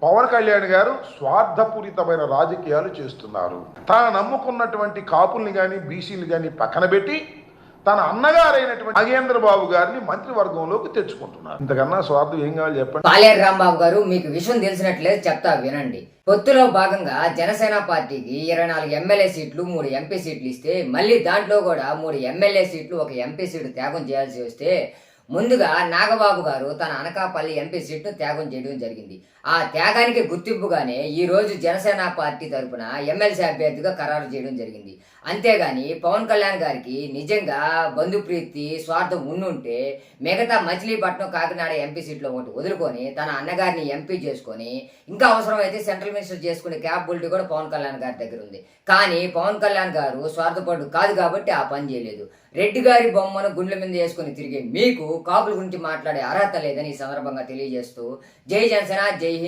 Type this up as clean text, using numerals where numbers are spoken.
పవన్ కళ్యాణ్ గారు స్వార్థపూరితమైన రాజకీయాలు చేస్తున్నారు. తాను నమ్ముకున్నటువంటి కాపుల్ని కానీ బీసీలు కానీ పక్కన పెట్టి తన అన్నగారైనటువంటి నాగేంద్ర బాబు గారిని మంత్రివర్గంలోకి తెచ్చుకుంటున్నారు. ఇంతకన్నా స్వార్థం ఏం కావాలి చెప్పండి. పాలేరు రాంబాబు గారు, మీకు విషయం తెలిసినట్లేదు, చెప్తా వినండి. పొత్తులో భాగంగా జనసేన పార్టీకి 24 ఎమ్మెల్యే సీట్లు 3 ఎంపీ సీట్లు ఇస్తే మళ్ళీ దాంట్లో కూడా 3 ఎమ్మెల్యే సీట్లు 1 ఎంపీ సీటు త్యాగం చేయాల్సి వస్తే ముందుగా నాగబాబు గారు తన అనకాపల్లి ఎంపీ సీట్ను త్యాగం చేయడం జరిగింది. ఆ త్యాగానికి గుర్తింపుగానే ఈ రోజు జనసేన పార్టీ తరఫున ఎమ్మెల్సీ అభ్యర్థిగా ఖరారు చేయడం జరిగింది. అంతేగాని పవన్ కళ్యాణ్ గారికి నిజంగా బంధుప్రీతి స్వార్థం ఉండుంటే మిగతా మచిలీపట్నం కాకినాడ ఎంపీ సీట్లో ఒకటి వదులుకొని తన అన్నగారిని ఎంపీ చేసుకొని ఇంకా అవసరమైతే సెంట్రల్ మినిస్టర్ చేసుకునే క్యాపబిలిటీ కూడా పవన్ కళ్యాణ్ గారి దగ్గర ఉంది. కానీ పవన్ కళ్యాణ్ గారు స్వార్థపరుడు కాదు కాబట్టి ఆ పని చేయలేదు. రెడ్డి గారి బొమ్మను గుండెల మీద వేసుకుని తిరిగే మీకు కాపుల గురించి మాట్లాడే అర్హత లేదని ఈ సందర్భంగా తెలియజేస్తూ జై జనసేన, జై హింద్.